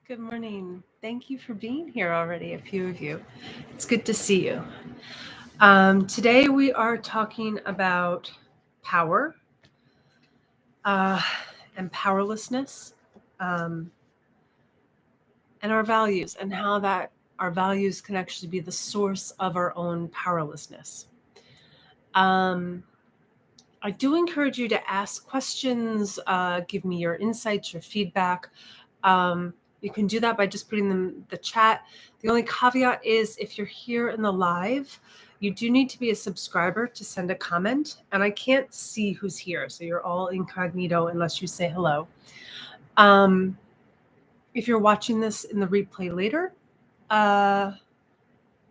Good morning. Thank you for being here already, a few of you. It's good to see you. Today we are talking about power and powerlessness and our values and how that our values can actually be the source of our own powerlessness. I do encourage you to ask questions, give me your insights, your feedback. You can do that by just putting them in the chat. The only caveat is if you're here in the live, you do need to be a subscriber to send a comment, and I can't see who's here, so you're all incognito unless you say hello. If you're watching this in the replay later,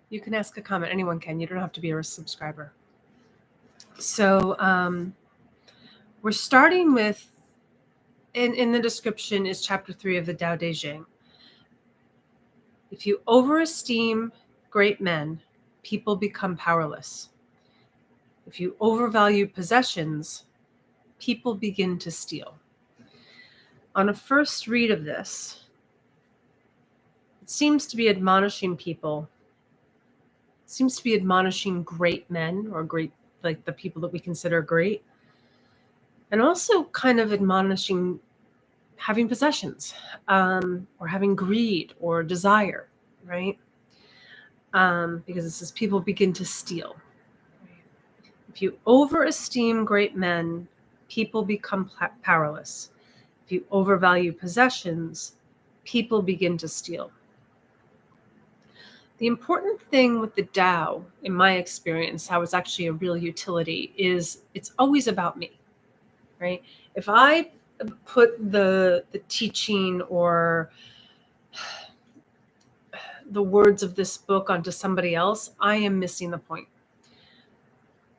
you can ask a comment. Anyone can. You don't have to be a subscriber. So we're starting with, in the description is chapter 3 of the Tao Te Ching. If you over-esteem great men, people become powerless. If you overvalue possessions, people begin to steal. On a first read of this, it seems to be admonishing people. It seems to be admonishing great men, or great, like the people that we consider great, and also kind of admonishing having possessions, or having greed or desire, right? Because it says people begin to steal. If you overesteem great men, people become powerless. If you overvalue possessions, people begin to steal. The important thing with the Tao, in my experience, how it's actually a real utility, is it's always about me, right? If I put the teaching or the words of this book onto somebody else, I am missing the point.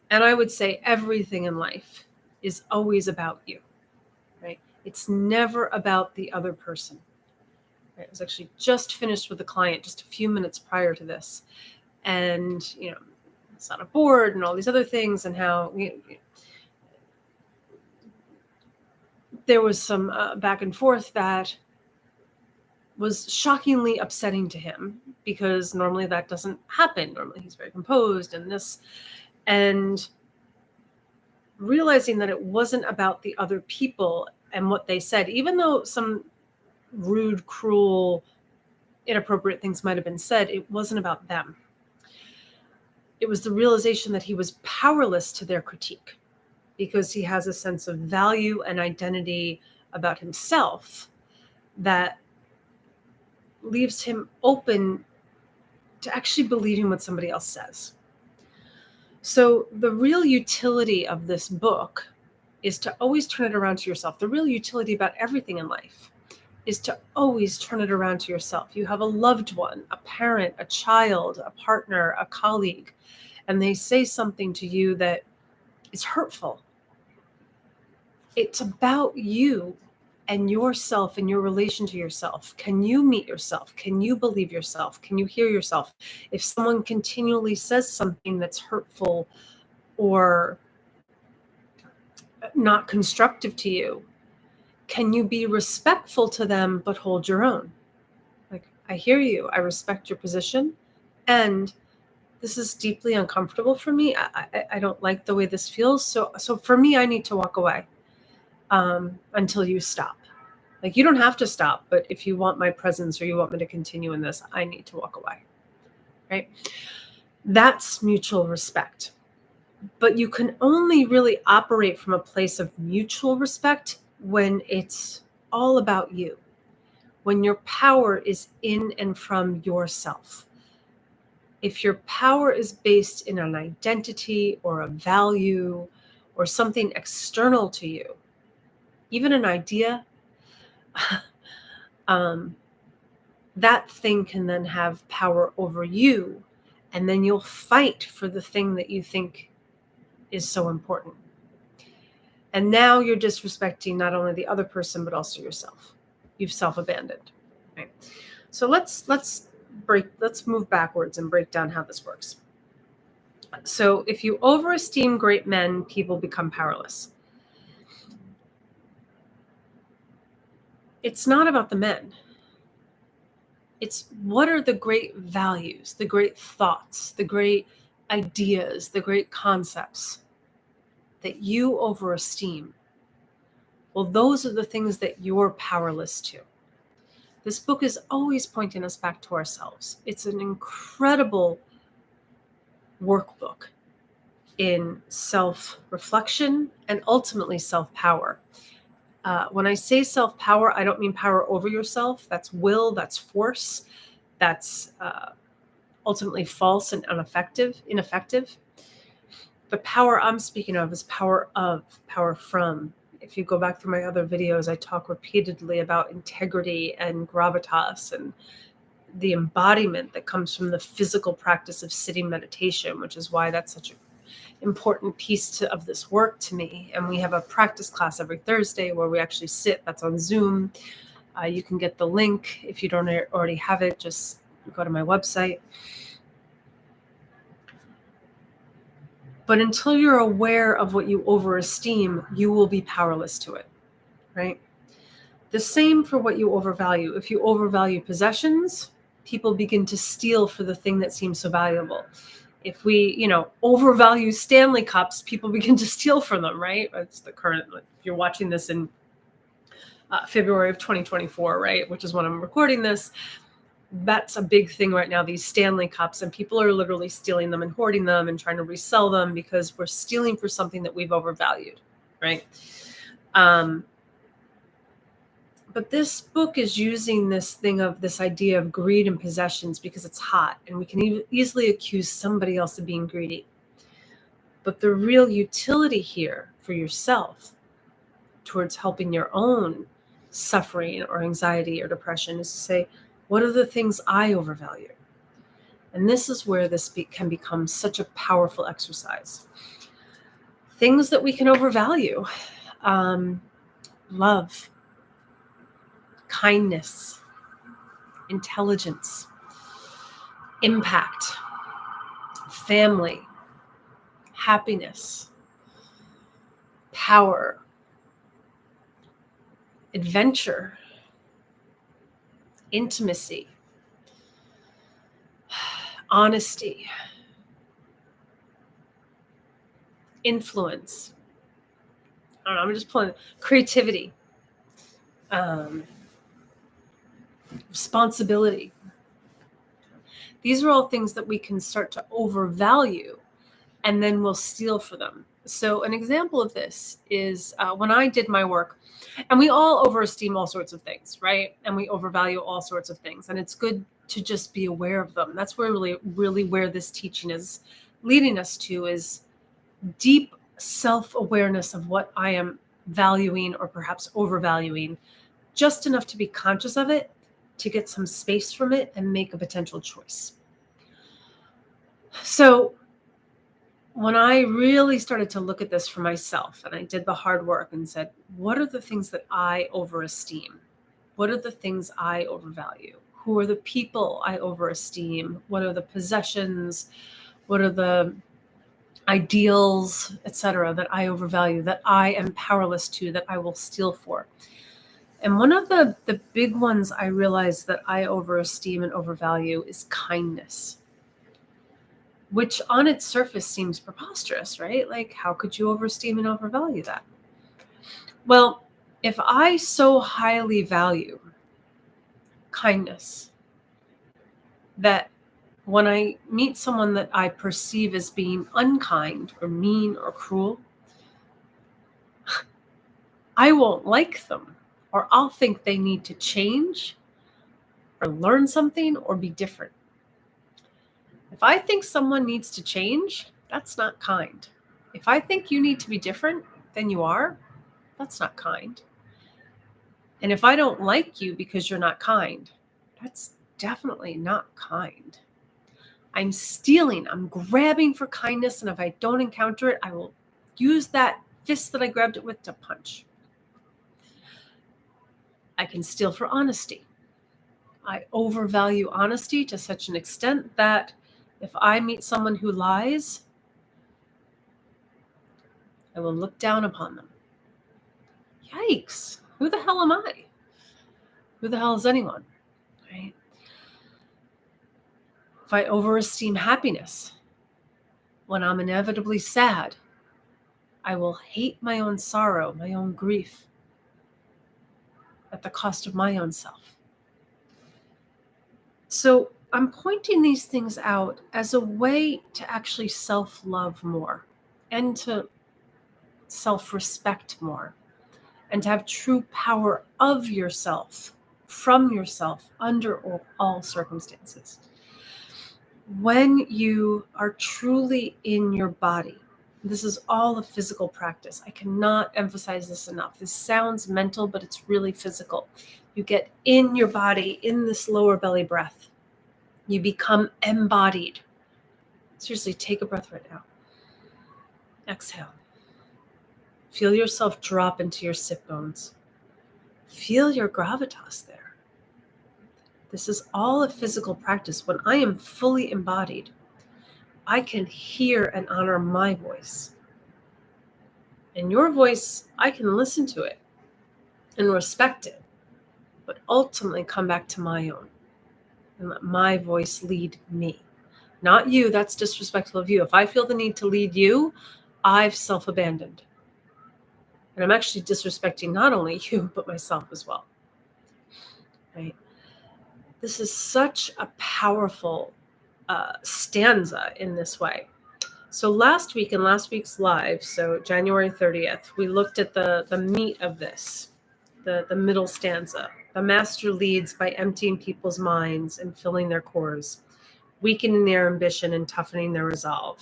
And I would say everything in life is always about you, right? It's never about the other person. Right? I was actually just finished with a client just a few minutes prior to this. And, it's on a board and all these other things, and how there was some back and forth that was shockingly upsetting to him, because normally that doesn't happen. Normally he's very composed and this, and realizing that it wasn't about the other people and what they said, even though some rude, cruel, inappropriate things might have been said, it wasn't about them. It was the realization that he was powerless to their critique, because he has a sense of value and identity about himself that leaves him open to actually believing what somebody else says. So the real utility of this book is to always turn it around to yourself. The real utility about everything in life is to always turn it around to yourself. You have a loved one, a parent, a child, a partner, a colleague, and they say something to you that is hurtful. It's about you and yourself and your relation to yourself. Can you meet yourself? Can you believe yourself? Can you hear yourself? If someone continually says something that's hurtful or not constructive to you, can you be respectful to them but hold your own? Like, I hear you, I respect your position, and this is deeply uncomfortable for me. I don't like the way this feels. So for me, I need to walk away until you stop. Like, you don't have to stop, but if you want my presence or you want me to continue in this, I need to walk away, right? That's mutual respect. But you can only really operate from a place of mutual respect when it's all about you, when your power is in and from yourself. If your power is based in an identity or a value or something external to you, even an idea, that thing can then have power over you, and then you'll fight for the thing that you think is so important. And now you're disrespecting not only the other person, but also yourself. You've self-abandoned. Right? So let's move backwards and break down how this works. So if you overesteem great men, people become powerless. It's not about the men. It's what are the great values, the great thoughts, the great ideas, the great concepts that you overesteem? Well, those are the things that you're powerless to. This book is always pointing us back to ourselves. It's an incredible workbook in self-reflection and ultimately self-power. When I say self-power, I don't mean power over yourself. That's will, that's force, that's ultimately false and ineffective. The power I'm speaking of is power of, power from. If you go back through my other videos, I talk repeatedly about integrity and gravitas and the embodiment that comes from the physical practice of sitting meditation, which is why that's such an important piece of this work to me. And we have a practice class every Thursday where we actually sit. That's on Zoom. You can get the link. If you don't already have it, just go to my website. But until you're aware of what you overesteem, you will be powerless to it, right? The same for what you overvalue. If you overvalue possessions, people begin to steal for the thing that seems so valuable. If we, overvalue Stanley Cups, people begin to steal from them, right? It's the current, if you're watching this in February of 2024, right? Which is when I'm recording this. That's a big thing right now, these Stanley Cups, and people are literally stealing them and hoarding them and trying to resell them because we're stealing for something that we've overvalued, right? But this book is using this idea of greed and possessions because it's hot and we can easily accuse somebody else of being greedy. But the real utility here for yourself towards helping your own suffering or anxiety or depression is to say, what are the things I overvalue? And this is where this can become such a powerful exercise. Things that we can overvalue: love, kindness, intelligence, impact, family, happiness, power, adventure, intimacy, honesty, influence. I don't know, I'm just pulling creativity, responsibility. These are all things that we can start to overvalue, and then we'll steal for them. So an example of this is when I did my work, and we all overesteem all sorts of things, right? And we overvalue all sorts of things. And it's good to just be aware of them. That's where really where this teaching is leading us to, is deep self-awareness of what I am valuing or perhaps overvaluing, just enough to be conscious of it, to get some space from it and make a potential choice. So when I really started to look at this for myself, and I did the hard work and said, what are the things that I overesteem? What are the things I overvalue? Who are the people I overesteem? What are the possessions? What are the ideals, etc., that I overvalue, that I am powerless to, that I will steal for? And one of the big ones I realized that I overesteem and overvalue is kindness, which on its surface seems preposterous, right? Like, how could you overesteem and overvalue that? Well, if I so highly value kindness that when I meet someone that I perceive as being unkind or mean or cruel, I won't like them, or I'll think they need to change or learn something or be different. If I think someone needs to change, that's not kind. If I think you need to be different than you are, that's not kind. And if I don't like you because you're not kind, that's definitely not kind. I'm stealing, I'm grabbing for kindness, and if I don't encounter it, I will use that fist that I grabbed it with to punch. I can steal for honesty. I overvalue honesty to such an extent that if I meet someone who lies, I will look down upon them. Yikes. Who the hell am I? Who the hell is anyone? Right? If I overesteem happiness, when I'm inevitably sad, I will hate my own sorrow, my own grief, at the cost of my own self. So I'm pointing these things out as a way to actually self-love more and to self-respect more and to have true power of yourself, from yourself, under all circumstances. When you are truly in your body, this is all a physical practice. I cannot emphasize this enough. This sounds mental, but it's really physical. You get in your body, in this lower belly breath. You become embodied. Seriously, take a breath right now. Exhale. Feel yourself drop into your sit bones. Feel your gravitas there. This is all a physical practice. When I am fully embodied, I can hear and honor my voice. And your voice, I can listen to it and respect it, but ultimately come back to my own and let my voice lead me. Not you, that's disrespectful of you. If I feel the need to lead you, I've self-abandoned. And I'm actually disrespecting not only you, but myself as well. Right? This is such a powerful stanza in this way. So last week in last week's live, so January 30th, we looked at the meat of this, the middle stanza. The master leads by emptying people's minds and filling their cores, weakening their ambition and toughening their resolve.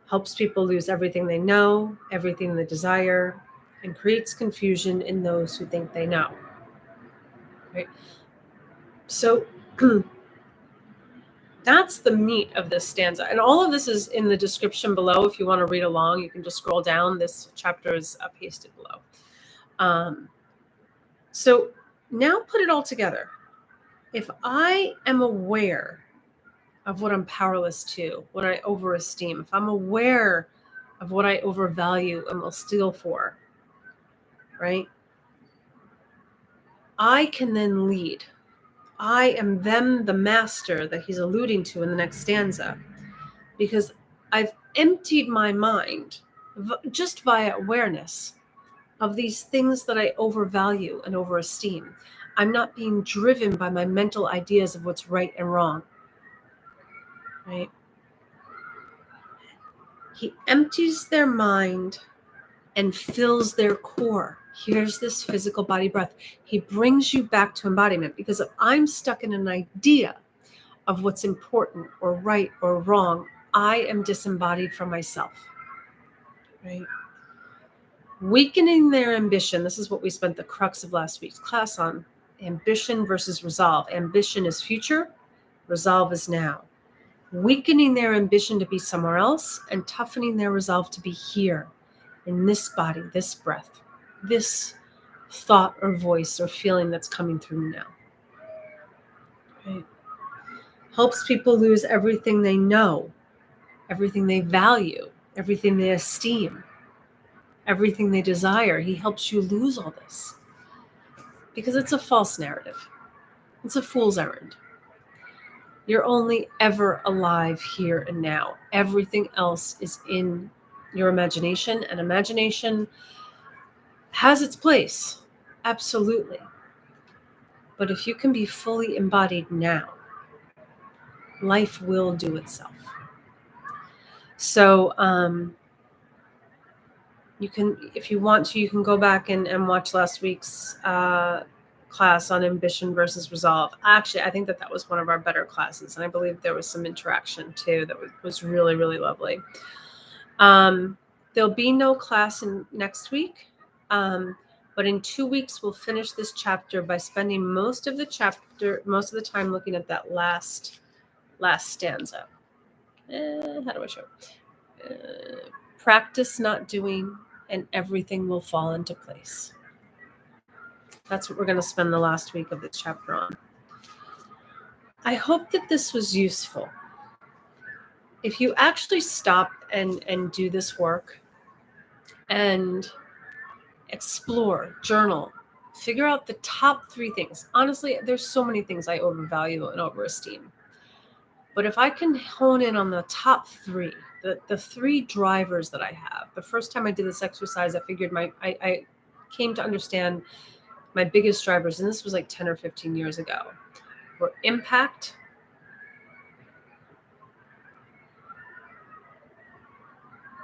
Helps people lose everything they know, everything they desire, and creates confusion in those who think they know. Right? So that's the meat of this stanza. And all of this is in the description below. If you want to read along, you can just scroll down. This chapter is pasted below. So now put it all together. If I am aware of what I'm powerless to, what I overesteem, if I'm aware of what I overvalue and will steal for, right? I can then lead. I am then the master that he's alluding to in the next stanza, because I've emptied my mind just via awareness of these things that I overvalue and overesteem. I'm not being driven by my mental ideas of what's right and wrong, right? He empties their mind and fills their core. Here's this physical body breath. He brings you back to embodiment, because if I'm stuck in an idea of what's important or right or wrong, I am disembodied from myself, right? Weakening their ambition. This is what we spent the crux of last week's class on. Ambition versus resolve. Ambition is future. Resolve is now. Weakening their ambition to be somewhere else and toughening their resolve to be here in this body, this breath, this thought or voice or feeling that's coming through now. Right? Helps people lose everything they know, everything they value, everything they esteem, everything they desire. He helps you lose all this because it's a false narrative. It's a fool's errand. You're only ever alive here and now. Everything else is in your imagination, and imagination has its place, absolutely. But if you can be fully embodied now, life will do itself. So you can, if you want to, you can go back and watch last week's class on ambition versus resolve. Actually, I think that was one of our better classes, and I believe there was some interaction too that was really, really lovely. There'll be no class next week, but in 2 weeks we'll finish this chapter by spending most of the time looking at that last stanza. How do I show? Practice not doing, and everything will fall into place. That's what we're going to spend the last week of the chapter on. I hope that this was useful. If you actually stop and do this work and explore, journal, figure out the top 3 things. Honestly, there's so many things I overvalue and overesteem. But if I can hone in on the top three, the three drivers that I have, the first time I did this exercise, I figured I came to understand my biggest drivers, and this was like 10 or 15 years ago, were impact,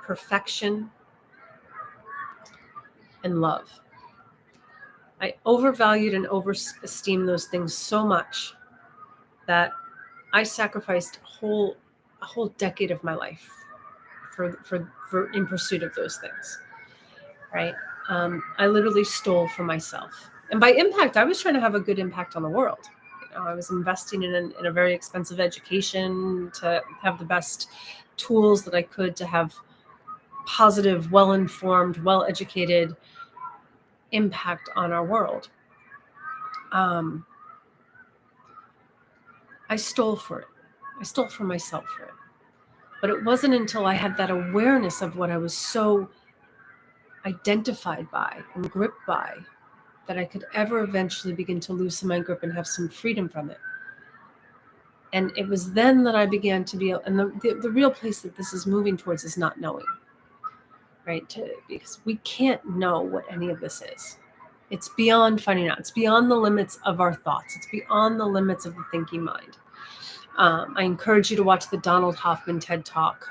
perfection, and love. I overvalued and overesteemed those things so much that I sacrificed a whole decade of my life for in pursuit of those things. Right? I literally stole from myself. And by impact, I was trying to have a good impact on the world. I was investing in a very expensive education to have the best tools that I could to have positive, well-informed, well-educated impact on our world. I stole for it. I stole from myself for it. But it wasn't until I had that awareness of what I was so identified by and gripped by that I could ever eventually begin to loosen my grip and have some freedom from it. And it was then that I began to be, and the real place that this is moving towards is not knowing, right? Because we can't know what any of this is. It's beyond finding out. It's beyond the limits of our thoughts. It's beyond the limits of the thinking mind. I encourage you to watch the Donald Hoffman TED Talk,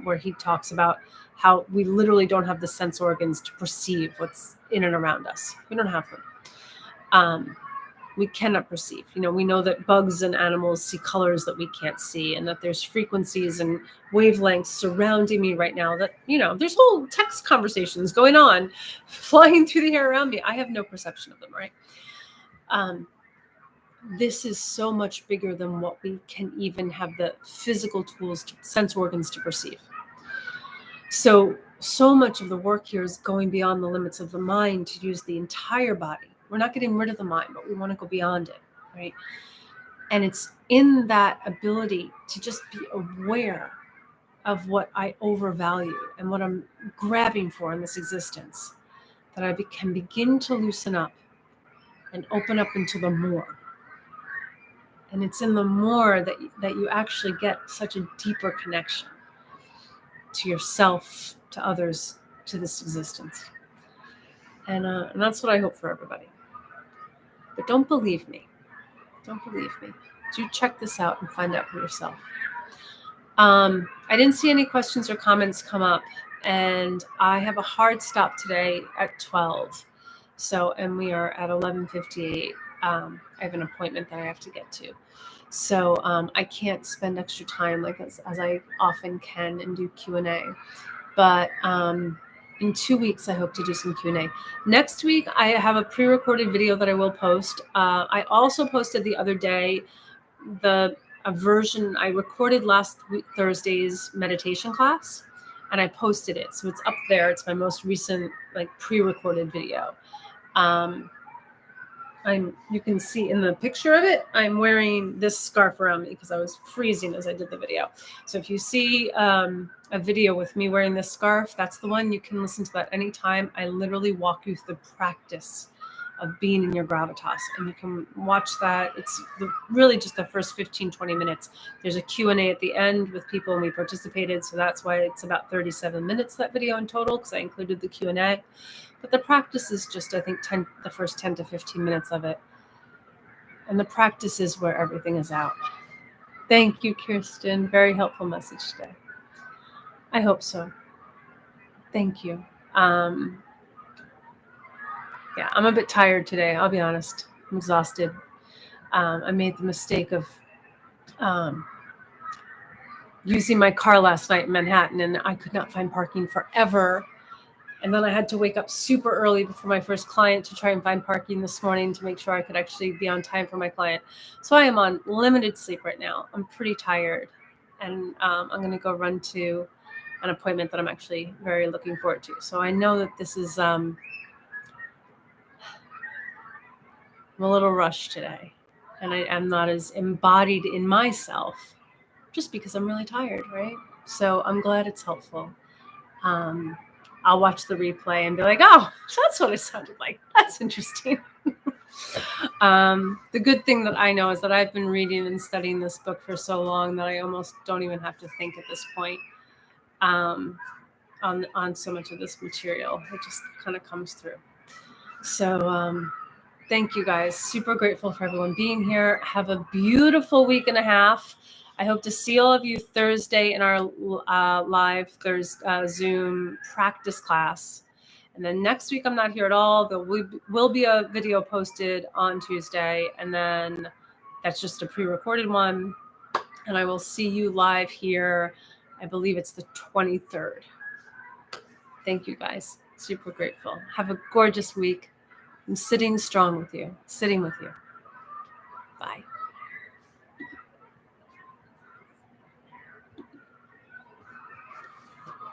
where he talks about how we literally don't have the sense organs to perceive what's in and around us. We don't have them. We cannot perceive. We know that bugs and animals see colors that we can't see, and that there's frequencies and wavelengths surrounding me right now that, there's whole text conversations going on, flying through the air around me. I have no perception of them, right? This is so much bigger than what we can even have the physical tools, sense organs to perceive. So much of the work here is going beyond the limits of the mind to use the entire body. We're not getting rid of the mind, but we want to go beyond it, right? And it's in that ability to just be aware of what I overvalue and what I'm grabbing for in this existence that I can begin to loosen up and open up into the more. And it's in the more that you actually get such a deeper connection to yourself, to others, to this existence. And that's what I hope for everybody. But don't believe me. Don't believe me. Do check this out and find out for yourself. I didn't see any questions or comments come up, and I have a hard stop today at 12. And we are at 11:58. I have an appointment that I have to get to. So I can't spend extra time as I often can and do Q&A. But in 2 weeks, I hope to do some Q&A. Next week, I have a pre-recorded video that I will post. I also posted the other day a version I recorded last week, Thursday's meditation class, and I posted it. So it's up there. It's my most recent pre-recorded video. You can see in the picture of it, I'm wearing this scarf around me because I was freezing as I did the video. So if you see a video with me wearing this scarf, that's the one. You can listen to that anytime. I literally walk you through the practice of being in your gravitas, and you can watch that. It's really just the first 15, 20 minutes. There's a Q&A at the end with people, and we participated. So that's why it's about 37 minutes, that video in total, because I included the Q&A. But the practice is just, I think, the first 10 to 15 minutes of it. And the practice is where everything is out. Thank you, Kirsten. Very helpful message today. I hope so. Thank you. Yeah, I'm a bit tired today. I'll be honest. I'm exhausted. I made the mistake of using my car last night in Manhattan, and I could not find parking forever. And then I had to wake up super early before my first client to try and find parking this morning to make sure I could actually be on time for my client. So I am on limited sleep right now. I'm pretty tired. And I'm going to go run to an appointment that I'm actually very looking forward to. So I know that this is... I'm a little rushed today, and I am not as embodied in myself just because I'm really tired, right? So I'm glad it's helpful. I'll watch the replay and be like, oh, that's what it sounded like. That's interesting. The good thing that I know is that I've been reading and studying this book for so long that I almost don't even have to think at this point on so much of this material. It just kind of comes through. So thank you guys. Super grateful for everyone being here. Have a beautiful week and a half. I hope to see all of you Thursday in our live Zoom practice class. And then next week, I'm not here at all. There will be a video posted on Tuesday. And then that's just a pre-recorded one. And I will see you live here. I believe it's the 23rd. Thank you, guys. Super grateful. Have a gorgeous week. I'm sitting strong with you, sitting with you. Bye.